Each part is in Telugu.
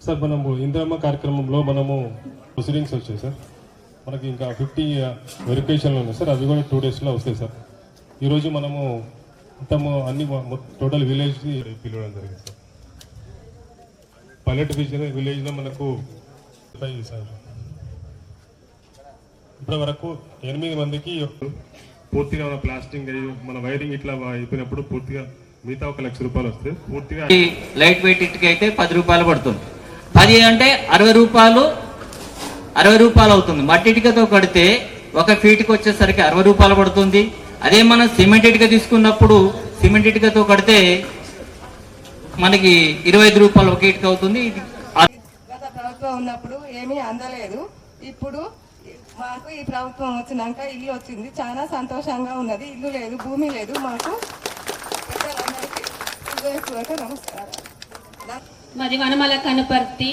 సార్ మనము ఇందిరమ్మ కార్యక్రమంలో మనము ప్రొసీడింగ్స్ వచ్చాయి సార్. మనకి ఇంకా 50 వెరిఫికేషన్లు ఉన్నాయి సార్. అవి కూడా 2 డేస్లో వస్తాయి సార్. ఈరోజు మనము మొత్తము అన్ని టోటల్ విలేజ్ పిలవడం జరిగింది సార్. పల్లెట్ విలేజ్లో మనకు సార్ ఇప్పటి వరకు 8 మందికి పూర్తిగా మన ప్లాస్టింగ్ మన వైరింగ్ ఇట్లా అయిపోయినప్పుడు పూర్తిగా మిగతా 1 లక్ష రూపాయలు వస్తాయి. పూర్తిగా లైట్ వెయిట్ ఇటుక అయితే 10 రూపాయలు పడుతుంది. 10 అంటే 60 రూపాయలు అవుతుంది. మట్టి ఇటుకతో కడితే 1 ఫీట్కి వచ్చేసరికి 60 రూపాయలు పడుతుంది. అదే మనం సిమెంట్ ఇటుక తీసుకున్నప్పుడు సిమెంట్ ఇటుకతో కడితే మనకి 25 రూపాయలు 1 ఇటుక అవుతుంది. గత ప్రభుత్వం ఉన్నప్పుడు ఏమీ అందలేదు. ఇప్పుడు మాకు ఈ ప్రభుత్వం వచ్చినాక ఇల్లు వచ్చింది. చాలా సంతోషంగా ఉన్నది. ఇల్లు లేదు, భూమి లేదు. మాకు పెద్దలందరికీ హృదయపూర్వక నమస్కారం. మాది వనమల కనుపర్తి.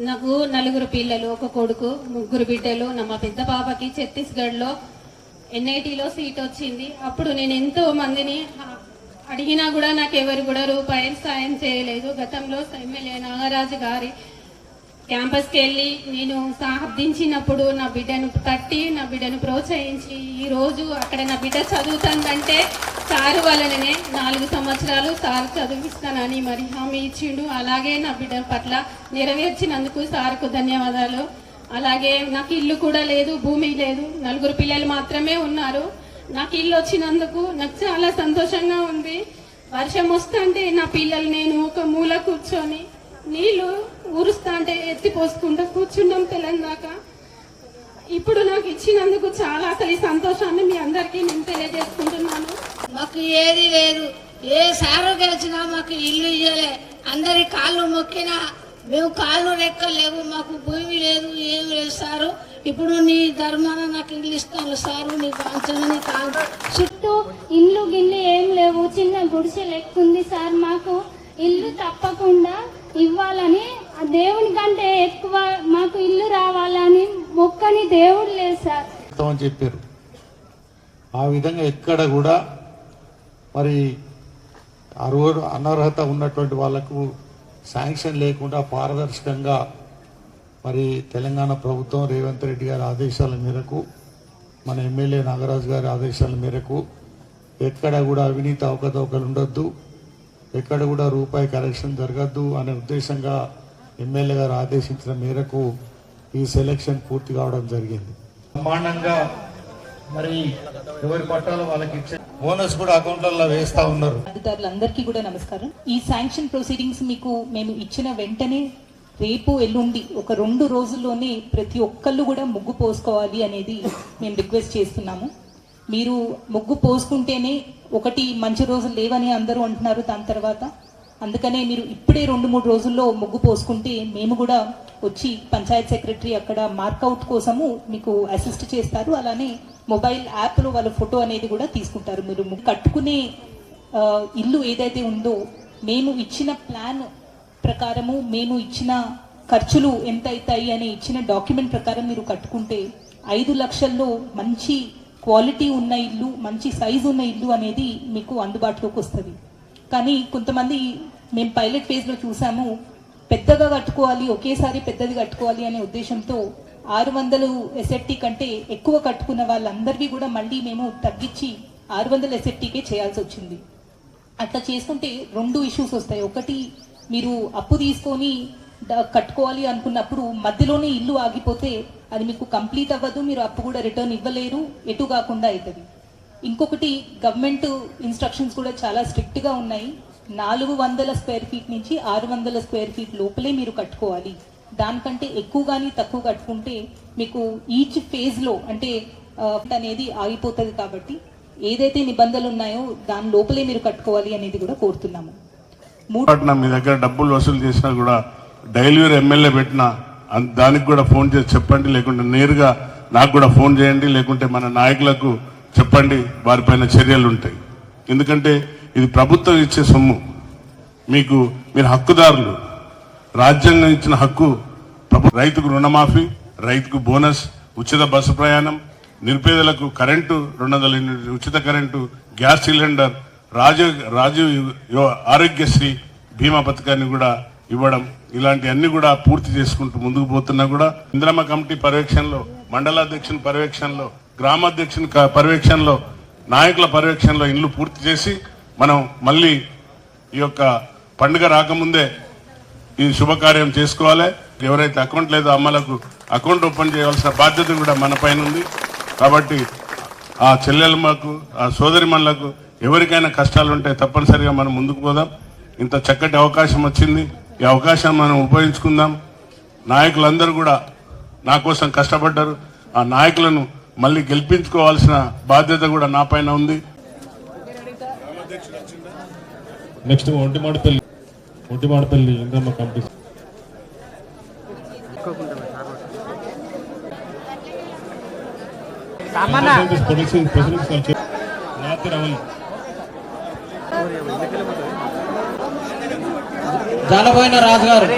నాకు 4 పిల్లలు, 1 కొడుకు, 3 బిడ్డలు. మా పెద్ద పాపకి ఛత్తీస్గఢ్లో NITలో సీట్ వచ్చింది. అప్పుడు నేను ఎంతో మందిని అడిగినా కూడా నాకు ఎవరు కూడా రూపాయలు సాయం చేయలేదు. గతంలో ఎమ్మెల్యే నాగరాజు గారి క్యాంపస్కి వెళ్ళి నేను సాధించినప్పుడు నా బిడ్డను తట్టి నా బిడ్డను ప్రోత్సహించి ఈరోజు అక్కడ నా బిడ్డ చదువుతుందంటే సారు వలననే 4 సంవత్సరాలు సారు చదివిస్తానని మరి హామీ ఇచ్చిండు. అలాగే నా బిడ్డ పట్ల నెరవేర్చినందుకు సార్కు ధన్యవాదాలు. అలాగే నాకు ఇల్లు కూడా లేదు, భూమి లేదు. 4 పిల్లలు మాత్రమే ఉన్నారు. నాకు ఇల్లు వచ్చినందుకు నాకు చాలా సంతోషంగా ఉంది. వర్షం వస్తుంటే నా పిల్లలు నేను ఒక మూల కూర్చొని నీళ్లు ఊరుస్తా అంటే ఎత్తి పోసుకుంటూ కూర్చున్నాం తెలంగాణ. ఇప్పుడు నాకు ఇచ్చినందుకు చాలా అసలు ఈ సంతోషాన్ని మీ అందరికీ నేను తెలియజేసుకుంటున్నాను. మాకు ఏది లేదు. ఏ సారు గెలిచినా మాకు ఇల్లు ఇయ్యలే. అందరి కాళ్ళు మొక్కినా మేము కాళ్ళు రెక్కలేవు. మాకు భూమి లేదు, ఏమి లేదు సారు. ఇప్పుడు నీ ధర్మాన నాకు ఇల్లు ఇస్తాను సారు. నీ కాంచని కాదు. చుట్టూ ఇల్లు గిల్లు ఏం లేవు. చిన్న గుడిసె లెక్కుంది సార్. మాకు ఇల్లు తప్పకుండా ఇవ్వాలని, దేవుని కంటే ఎక్కువ మాకు ఇల్లు రావాలని మొక్కని దేవుడు లేదు సార్ అని చెప్పారు. ఆ విధంగా ఎక్కడ కూడా మరి అనర్హత ఉన్నటువంటి వాళ్లకు శాంక్షన్ లేకుండా పారదర్శకంగా మరి తెలంగాణ ప్రభుత్వం రేవంత్ రెడ్డి గారి ఆదేశాల మేరకు, మన ఎమ్మెల్యే నాగరాజు గారి ఆదేశాల మేరకు ఎక్కడ కూడా అవినీతి అవకతవకలు ఉండొద్దు, ఎక్కడ కూడా రూపాయి కరెక్షన్ జరగద్దు అనే ఉద్దేశంగా ఎమ్మెల్యే గారు ఆదేశించిన మేరకు ఈ సెలక్షన్ పూర్తి కావడం జరిగింది. బ్రహ్మాండంగా మరి ఎవరి పట్టాలు వాళ్ళకి ఇచ్చే బోనస్ కూడా అకౌంట్లలో వేస్తా ఉన్నారు. అధికారులందరికీ కూడా నమస్కారం. ఈ శాంక్షన్ ప్రొసీడింగ్స్ మీకు మేము ఇచ్చిన వెంటనే రేపు ఎల్లుండి ఒక 2 రోజుల్లోనే ప్రతి ఒక్కళ్ళు కూడా ముగ్గు పోసుకోవాలి అనేది మేము రిక్వెస్ట్ చేస్తున్నాము. మీరు ముగ్గు పోసుకుంటేనే ఒకటి మంచి రోజులు లేవని అందరూ అంటున్నారు. దాని తర్వాత అందుకనే మీరు ఇప్పుడే 2-3 రోజుల్లో ముగ్గు పోసుకుంటే మేము కూడా వచ్చి పంచాయత్ సెక్రటరీ అక్కడ మార్కౌట్ కోసము మీకు అసిస్ట్ చేస్తారు. అలానే మొబైల్ యాప్లో వాళ్ళ ఫోటో అనేది కూడా తీసుకుంటారు. మీరు కట్టుకునే ఇల్లు ఏదైతే ఉందో మేము ఇచ్చిన ప్లాన్ ప్రకారము, మేము ఇచ్చిన ఖర్చులు ఎంత అవుతాయి అనే ఇచ్చిన డాక్యుమెంట్ ప్రకారం మీరు కట్టుకుంటే 5 లక్షల్లో మంచి క్వాలిటీ ఉన్న ఇల్లు, మంచి సైజు ఉన్న ఇల్లు అనేది మీకు అందుబాటులోకి వస్తుంది. కానీ కొంతమంది మేము పైలట్ ఫేజ్లో చూసాము, పెద్దగా కట్టుకోవాలి, ఒకేసారి పెద్దది కట్టుకోవాలి అనే ఉద్దేశంతో 600 SFT కంటే ఎక్కువ కట్టుకున్న వాళ్ళందరివి కూడా మళ్ళీ మేము తగ్గించి 600 SFTకే చేయాల్సి వచ్చింది. అట్లా చేసుకుంటే 2 ఇష్యూస్ వస్తాయి. ఒకటి, మీరు అప్పు తీసుకొని కట్టుకోవాలి అనుకున్నప్పుడు మధ్యలోనే ఇల్లు ఆగిపోతే అది మీకు కంప్లీట్ అవ్వదు, మీరు అప్పు కూడా రిటర్న్ ఇవ్వలేరు, ఎటు కాకుండా అవుతుంది. ఇంకొకటి, గవర్నమెంట్ ఇన్స్ట్రక్షన్స్ కూడా చాలా స్ట్రిక్ట్గా ఉన్నాయి. 400 స్క్వేర్ ఫీట్ నుంచి 600 స్క్వేర్ ఫీట్ లోపలే మీరు కట్టుకోవాలి. దానికంటే ఎక్కువ కానీ తక్కువ కట్టుకుంటే మీకు ఈచ్ ఫేజ్లో అంటే అనేది ఆగిపోతుంది. కాబట్టి ఏదైతే నిబంధనలు ఉన్నాయో దాని లోపలే మీరు కట్టుకోవాలి అనేది కూడా కోరుతున్నాము. మీ దగ్గర డబ్బులు వసూలు చేసినా కూడా డైలీవేర్ ఎమ్మెల్యే పెట్టిన దానికి కూడా ఫోన్ చేసి చెప్పండి, లేకుంటే నేరుగా నాకు కూడా ఫోన్ చేయండి, లేకుంటే మన నాయకులకు చెప్పండి, వారిపైన చర్యలు ఉంటాయి. ఎందుకంటే ఇది ప్రభుత్వం ఇచ్చే సొమ్ము. మీరు హక్కుదారులు. రాజ్యాంగం ఇచ్చిన హక్కు. రైతుకు రుణమాఫీ, రైతుకు బోనస్, ఉచిత బస్సు ప్రయాణం, నిరుపేదలకు కరెంటు 200 యూనిట్ ఉచిత current, gas cylinder, Rajiv Aarogyasri, బీమా పథకాన్ని కూడా ఇవ్వడం, ఇలాంటివన్నీ కూడా పూర్తి చేసుకుంటూ ముందుకు పోతున్నా కూడా ఇందిరమ్మ కమిటీ పర్యవేక్షణలో, మండలాధ్యక్షుని పర్యవేక్షణలో, గ్రామాధ్యక్షుని పర్యవేక్షణలో, నాయకుల పర్యవేక్షణలో ఇల్లు పూర్తి చేసి మనం మళ్ళీ ఈ యొక్క పండుగ రాకముందే ఈ శుభకార్యం చేసుకోవాలి. ఎవరైతే అకౌంట్ లేదో అమ్మలకు అకౌంట్ ఓపెన్ చేయవలసిన బాధ్యత కూడా మన పైన ఉంది. కాబట్టి ఆ చెల్లెమ్మకు, ఆ సోదరిమణులకు ఎవరికైనా కష్టాలు ఉంటే తప్పనిసరిగా మనం ముందుకు పోదాం. ఇంత చక్కటి అవకాశం వచ్చింది, ఈ అవకాశాన్ని మనం ఉపయోగించుకుందాం. నాయకులందరూ కూడా నా కోసం కష్టపడ్డారు. ఆ నాయకులను మళ్ళీ గెలిపించుకోవాల్సిన బాధ్యత కూడా నా పైన ఉంది. నెక్స్ట్ ఒంటిమాడపల్లి ఇంద్రమ్మ కమిటీ జాలపోయిన రాజు గారు